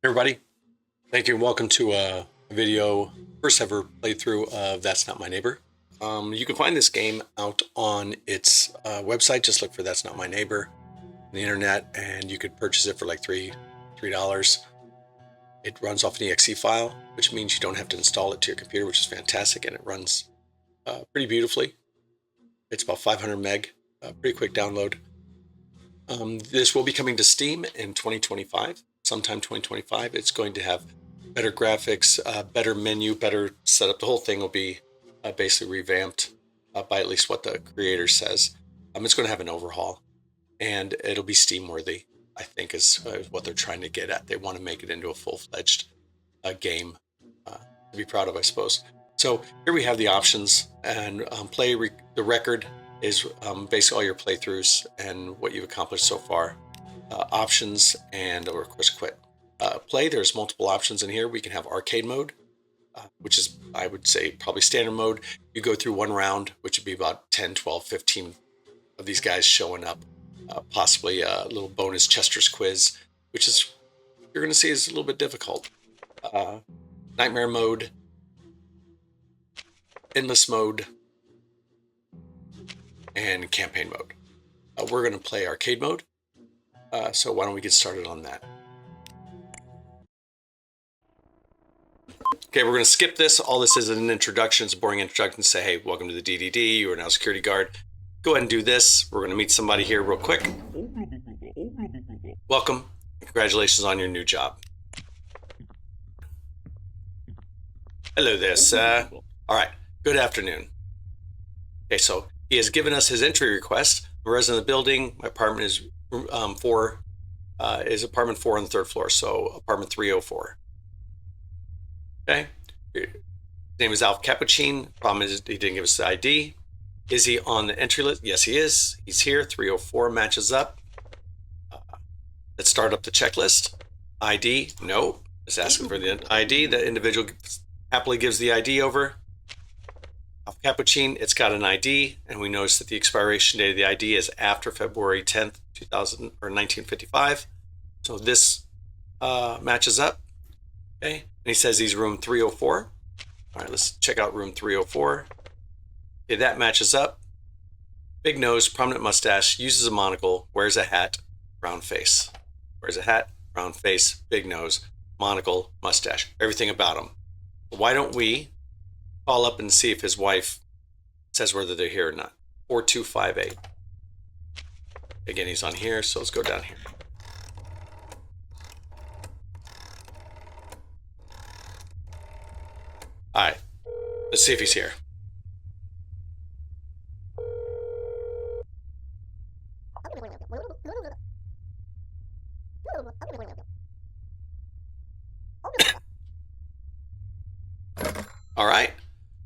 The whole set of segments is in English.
Everybody, thank you and welcome to a video, first ever playthrough of That's Not My Neighbor. You can find this game out on its website. Just look for That's Not My Neighbor on the internet, and you could purchase it for like $3. It runs off an exe file, which means you don't have to install it to your computer, which is fantastic, and it runs pretty beautifully. It's about 500 meg, pretty quick download. This will be coming to Steam in 2025, sometime 2025. It's going to have better graphics, better menu, better setup. The whole thing will be basically revamped by at least what the creator says. It's going to have an overhaul, and it'll be Steam worthy, I think, is what they're trying to get at. They want to make it into a full-fledged game to be proud of, I suppose. So here we have the options, and the record is basically all your playthroughs and what you've accomplished so far. Options and or of course quit. Play, there's multiple options in here. We can have arcade mode, which is, I would say, probably standard mode. You go through one round, which would be about 10, 12, 15 of these guys showing up. Possibly a little bonus Chester's quiz, which is, you're going to see, is a little bit difficult. Nightmare mode, endless mode, and campaign mode. We're going to play arcade mode. So why don't we get started on that? Okay, we're going to skip this. All this is an introduction. It's a boring introduction to say, hey, welcome to the DDD. You are now a security guard. Go ahead and do this. We're going to meet somebody here real quick. Welcome. Congratulations on your new job. Hello there, sir. All right. Good afternoon. Okay, so he has given us his entry request. I'm a resident of the building. My apartment is apartment 4 on the third floor, so apartment 304. Okay. His name is Alf Cappuccine. Problem is he didn't give us the ID. Is he on the entry list? Yes, he is. He's here. 304 matches up. Let's start up the checklist. ID? No. Just asking for the ID. The individual happily gives the ID over. Alf Cappuccine, it's got an ID, and we notice that the expiration date of the ID is after February 10th, 1955. So this matches up. Okay, and he says he's room 304. All right, let's check out room 304. Okay, that matches up. Big nose, prominent mustache, uses a monocle, wears a hat, round face. Wears a hat, round face, big nose, monocle, mustache, everything about him. Why don't we call up and see if his wife says whether they're here or not. 4258. Again, he's on here, so let's go down here. All right, let's see if he's here. All right,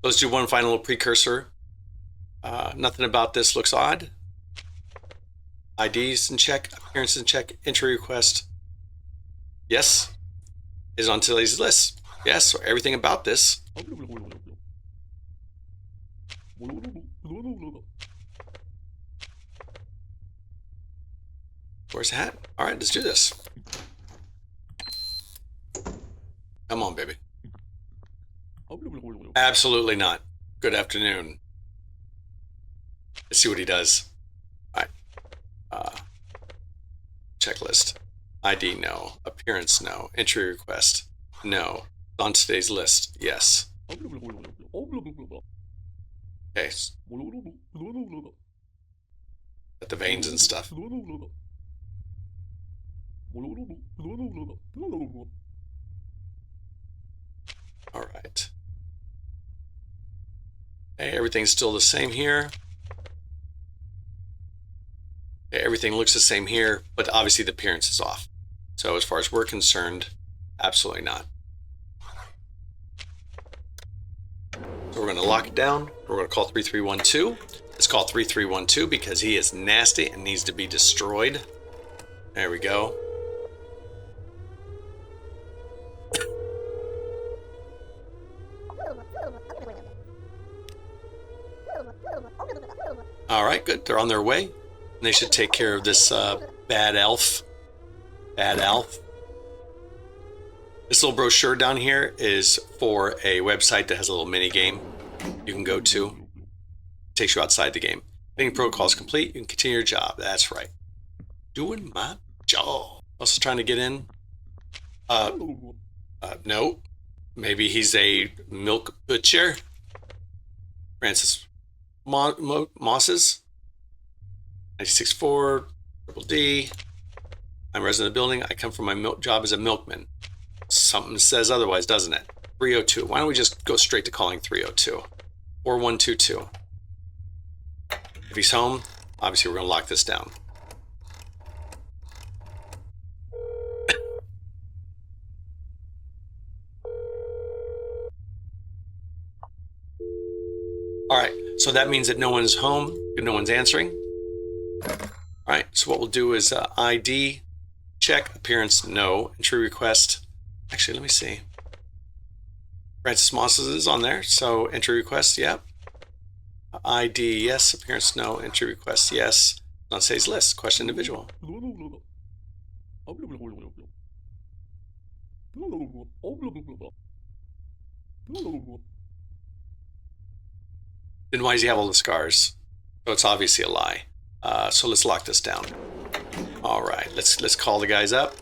let's do one final precursor. Nothing about this looks odd. IDs in check, appearance in check, entry request. Yes. Is on today's list. Yes, so everything about this. Where's the hat? All right, let's do this. Come on, baby. Absolutely not. Good afternoon. Let's see what he does. All right. Checklist. ID, no. Appearance, no. Entry request, no. On today's list, yes. Okay. Got the veins and stuff. All right. Okay, everything's still the same here. Okay, everything looks the same here, but obviously the appearance is off. So as far as we're concerned, absolutely not. So we're going to lock it down. We're going to call 3312. Let's call 3312 because he is nasty and needs to be destroyed. There we go. All right, good. They're on their way. And they should take care of this bad elf. Bad elf. This little brochure down here is for a website that has a little mini game you can go to. It takes you outside the game. Cleaning protocol is complete. You can continue your job. That's right. Doing my job. Also trying to get in. No. Maybe he's a milk butcher. Francis Mosses. 96.4. Triple D. I'm a resident of the building. I come from my job as a milkman. Something says otherwise, doesn't it? 302. Why don't we just go straight to calling 302? 4122. If he's home, obviously we're going to lock this down. All right, so that means that no one's home, no one's answering. All right, so what we'll do is ID, check, appearance, no, entry request. Actually, let me see. Francis Mosses is on there, so entry request, yep. ID, yes. Appearance, no. Entry request, yes. On Say's list. Question individual. Then why does he have all the scars? So it's obviously a lie. So let's lock this down. All right, let's call the guys up.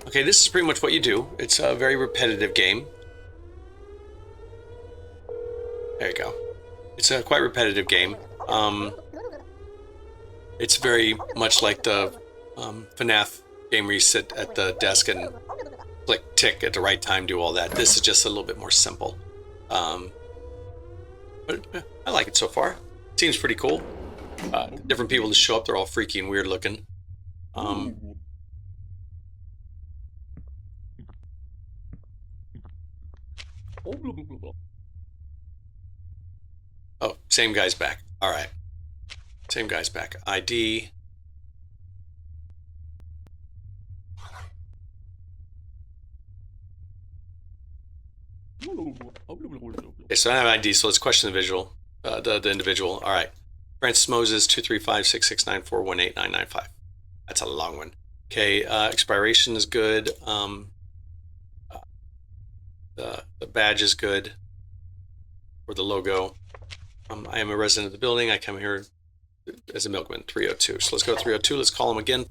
Okay, this is pretty much what you do. It's a very repetitive game. There you go. It's a quite repetitive game. It's very much like the FNAF game where you sit at the desk and click tick at the right time, do all that. This is just a little bit more simple. But I like it so far. Seems pretty cool. Different people that show up, they're all freaky and weird looking. Oh, same guy's back. All right. Same guy's back. ID. Okay, so I have ID, so let's question the visual, the individual. All right. Francis Moses, 235-669-418-995. That's a long one. Okay, expiration is good. The badge is good, or the logo. I am a resident of the building. I come here as a milkman, 302. So let's go 302. Let's call him again.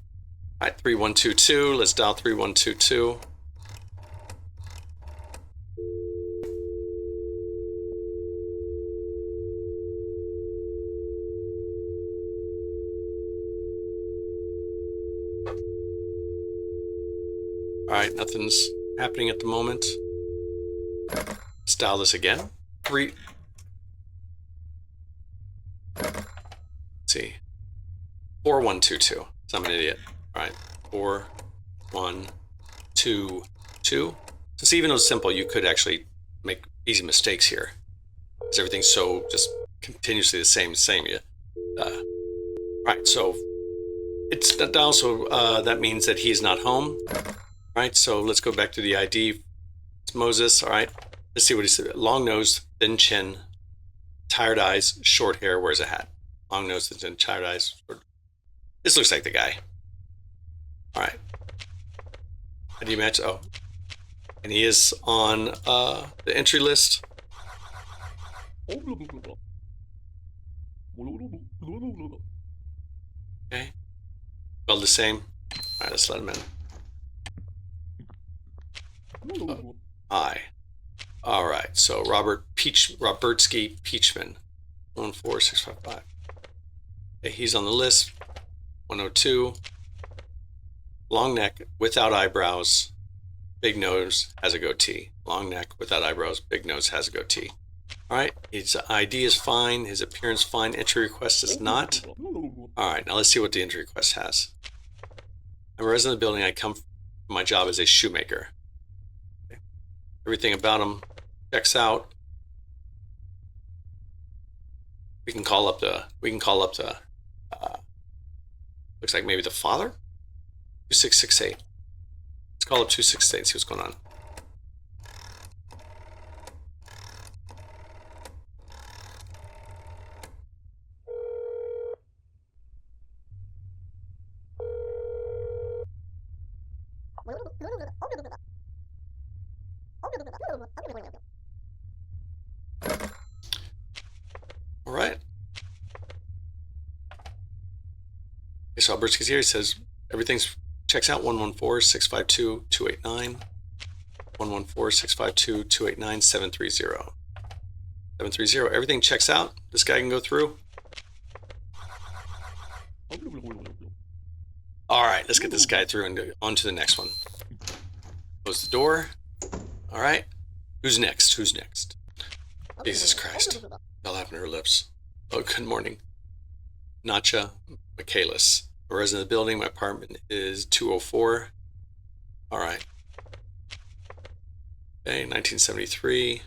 All right, 3122. Let's dial 3122. All right, nothing's happening at the moment. Let's dial this again. Let's see. 4122. So I'm an idiot. All right, 4122. So see, even though it's simple, you could actually make easy mistakes here. Because everything's so just continuously the same. All right, so it's that also that means that he's not home. All right, so let's go back to the ID. It's Moses. All right, let's see what he said. Long nose, thin chin, tired eyes, short hair, wears a hat. Long nose, thin chin, tired eyes. This looks like the guy. All right. How do you match? Oh, and he is on the entry list. Okay. Spelled the same. All right, let's let him in. Hi. All right, so Robertsky Peachman, 14655. Okay, he's on the list. 102. Long neck, without eyebrows, big nose, has a goatee. Long neck, without eyebrows, big nose, has a goatee. All right, his ID is fine. His appearance fine. Entry request is not. All right, now let's see what the entry request has. I'm a resident of the building. I come from my job as a shoemaker. Okay. Everything about him checks out. We can call up the. Looks like maybe the father. 2668. Let's call up 268 and see what's going on. Okay, so Albertski's here. He says everything's checks out. 114-652-289. 114-652-289. 730. 730. Everything checks out. This guy can go through. All right, let's get this guy through and on to the next one. Close the door. All right. Who's next? Who's next? Jesus Christ. Fell happened to her lips. Oh, good morning. Nacho Michaelis. A resident of the building. My apartment is 204. All right. Okay, 1973.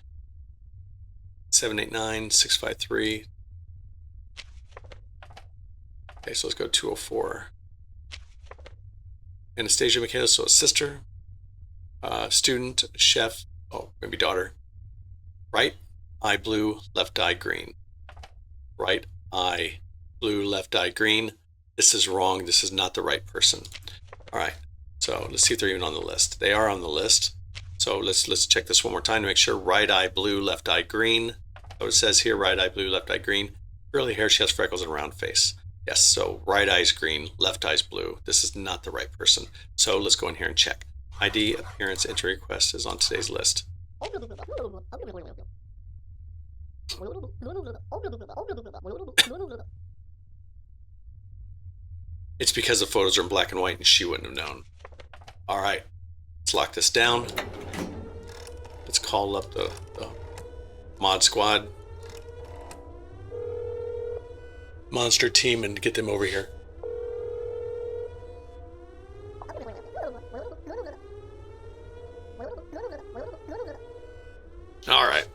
789-653. Okay, so let's go 204. Anastasia Michaelis, so a sister, student, chef, oh, maybe daughter. Right eye blue, left eye green. Right eye blue, left eye green. This is wrong. This is not the right person. All right, so let's see if they're even on the list. They are on the list. So let's check this one more time to make sure. Right eye blue, left eye green. So it says here, right eye blue, left eye green. Curly hair, she has freckles and a round face. Yes, so right eye's green, left eye's blue. This is not the right person. So let's go in here and check. ID, appearance, entry request is on today's list. It's because the photos are in black and white and she wouldn't have known. All right, let's lock this down. Let's call up the mod squad. Monster team and get them over here. All right.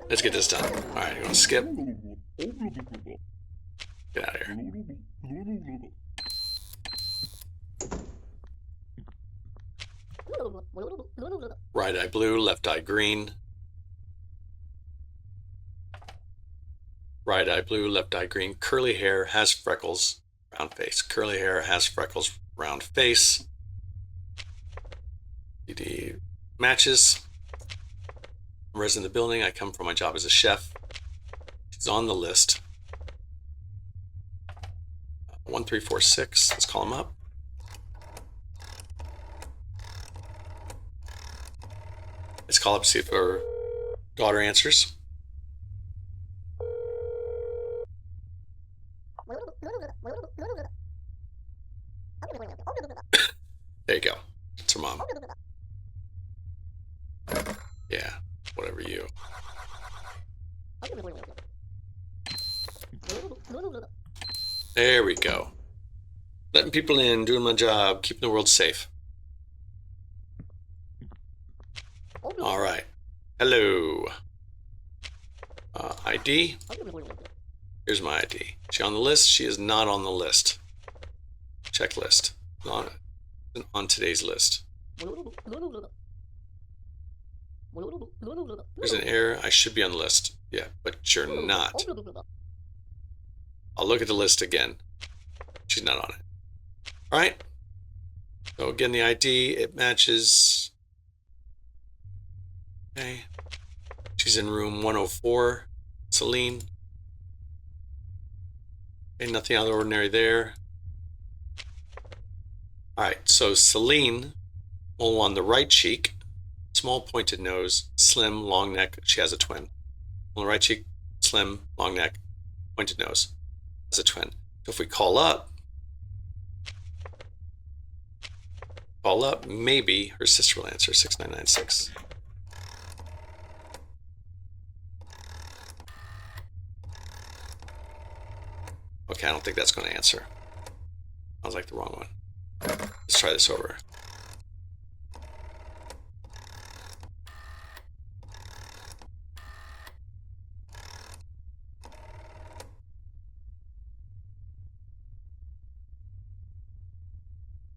Let's get this done. All right, you want to skip? Get out of here. Right eye blue, left eye green. Right eye blue, left eye green. Curly hair, has freckles, round face. Curly hair, has freckles, round face. DD matches. I'm resident of the building. I come from my job as a chef. She's on the list. 1346. Let's call him up. Let's call up to see if her daughter answers. There you go. It's her mom. Yeah, whatever you. There we go. Letting people in, doing my job, keeping the world safe. All right. Hello. ID. Here's my ID. Is she on the list? She is not on the list. Checklist. On today's list. There's an error. I should be on the list. Yeah, but you're not. I'll look at the list again. She's not on it. All right. So again, the ID, it matches. Okay. She's in room 104. Celine. Okay, nothing out of the ordinary there. All right, so Celine, mole on the right cheek, small pointed nose, slim, long neck. She has a twin. On the right cheek, slim, long neck, pointed nose. Has a twin. So if we call up, maybe her sister will answer. 6996. Okay, I don't think that's going to answer. Sounds like the wrong one. Let's try this over.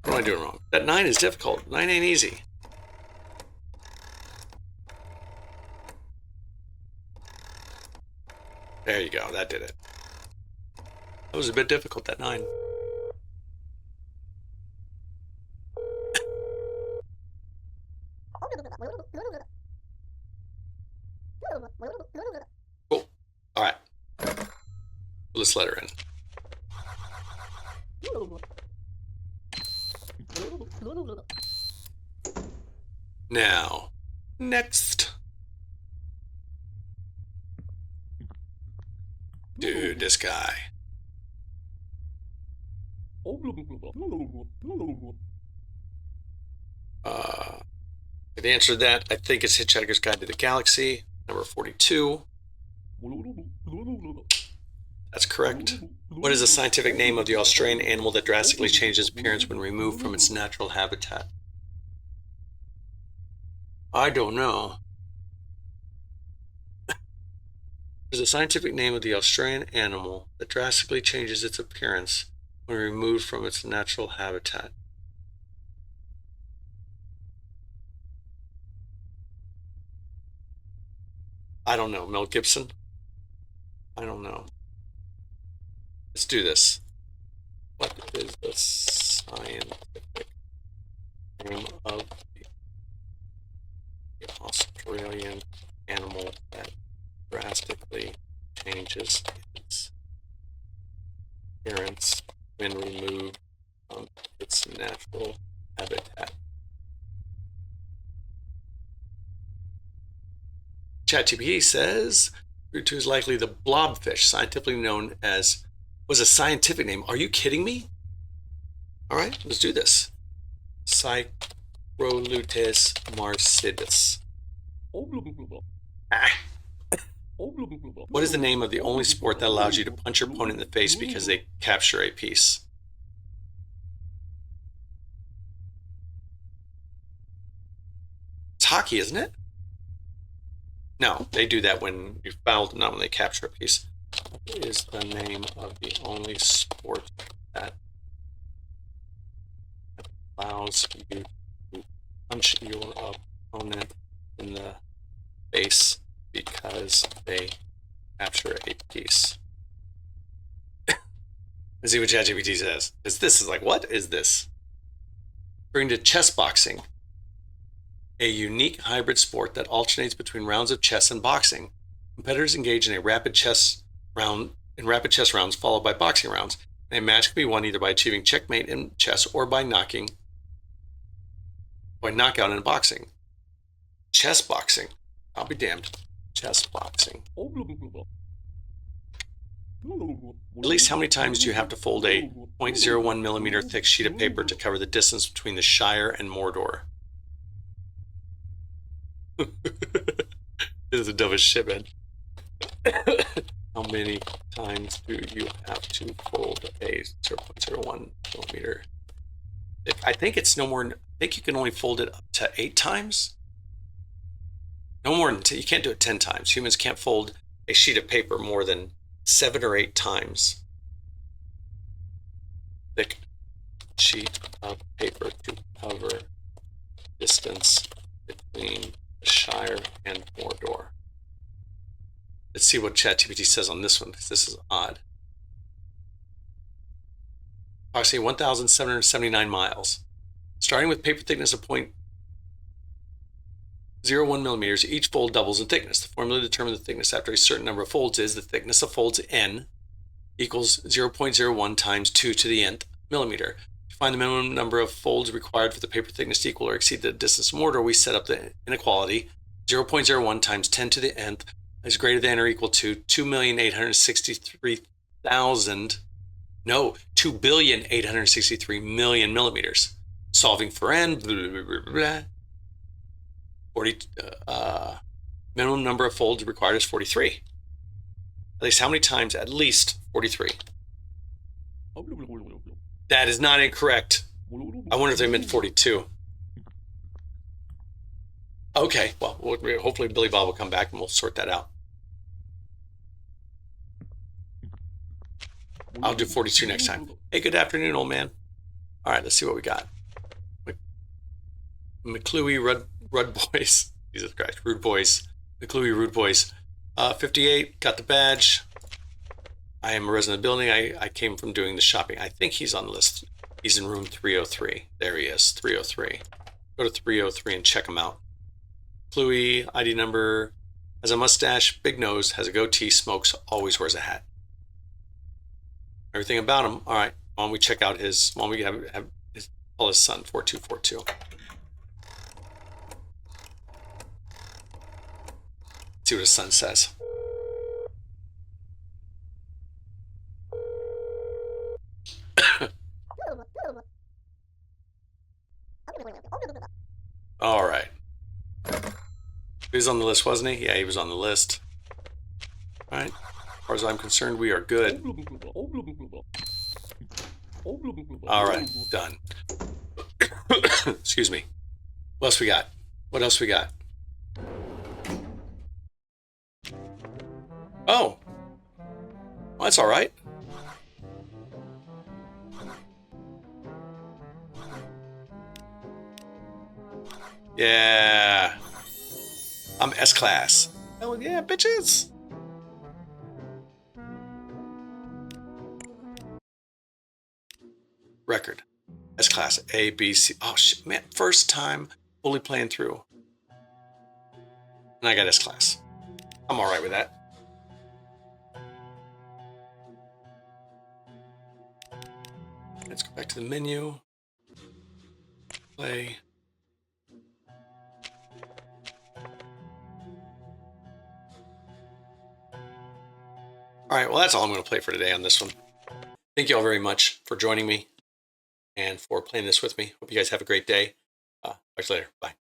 What am I doing wrong? That 9 is difficult. 9 ain't easy. There you go. That did it. That was a bit difficult, that 9. Cool. All right. Let's let her in. Now, next. Dude, this guy. If the answer to that, I think it's Hitchhiker's Guide to the Galaxy, number 42. That's correct. What is the scientific name of the Australian animal that drastically changes appearance when removed from its natural habitat? I don't know. There's a scientific name of the Australian animal that drastically changes its appearance when removed from its natural habitat. I don't know. Mel Gibson? I don't know. Let's do this. What is the scientific name of the Australian animal that drastically changes its appearance when removed from its natural habitat? ChatGPT says root 2 is likely the blobfish, scientifically known as, was a scientific name. Are you kidding me? All right, let's do this. Cyprolutes marcidus. Ah. What is the name of the only sport that allows you to punch your opponent in the face because they capture a piece? It's hockey, isn't it? No, they do that when you foul them, not when they capture a piece. What is the name of the only sport that allows you to punch your opponent in the face because they capture a piece? Let's see what ChatGPT says. Because this is like, what is this? According to chess boxing, a unique hybrid sport that alternates between rounds of chess and boxing. Competitors engage in a rapid chess rounds followed by boxing rounds. And a match can be won either by achieving checkmate in chess or by knockout in boxing. Chess boxing. I'll be damned. Chess boxing. At least how many times do you have to fold a 0.01 millimeter thick sheet of paper to cover the distance between the Shire and Mordor? This is the dumbest shit, man. How many times do you have to fold a 0.01 millimeter? I think it's no more. I think you can only fold it up to 8 times. No more than you can't do it 10 times. Humans can't fold a sheet of paper more than 7 or 8 times. Thick sheet of paper to cover distance between the Shire and Mordor. Let's see what ChatGPT says on this one, because this is odd. Approximately 1,779 miles. Starting with paper thickness of 0.01 millimeters, each fold doubles in thickness. The formula to determine the thickness after a certain number of folds is the thickness of folds n equals 0.01 times 2 to the nth millimeter. To find the minimum number of folds required for the paper thickness to equal or exceed the distance of Mordor, we set up the inequality 0.01 times 10 to the nth is greater than or equal to 2,863,000 millimeters. Solving for n, blah, blah, blah, blah, 40, minimum number of folds required is 43. At least how many times? At least 43. That is not incorrect. I wonder if they meant 42. Okay, well, hopefully Billy Bob will come back and we'll sort that out. I'll do 42 next time. Hey, good afternoon, old man. All right, let's see what we got. McClue Rude Boys. Jesus Christ, Rude Boys. McClue Rude Boys. 58, got the badge. I am a resident of the building. I came from doing the shopping. I think he's on the list. He's in room 303. There he is, 303. Go to 303 and check him out. Cluey, ID number, has a mustache, big nose, has a goatee, smokes, always wears a hat. Everything about him. All right, why don't we check out call his son, 4242. See what his son says. All right. He was on the list, wasn't he? Yeah, he was on the list. All right. As far as I'm concerned, we are good. All right, done. Excuse me. What else we got? What else we got? Oh, well, that's all right. Yeah. I'm S-Class. Oh, yeah, bitches. Record. S-Class. A, B, C. Oh, shit, man. First time fully playing through. And I got S-Class. I'm all right with that. Let's go back to the menu. Play. All right, well, that's all I'm going to play for today on this one. Thank you all very much for joining me and for playing this with me. Hope you guys have a great day. Talk to you later. Bye.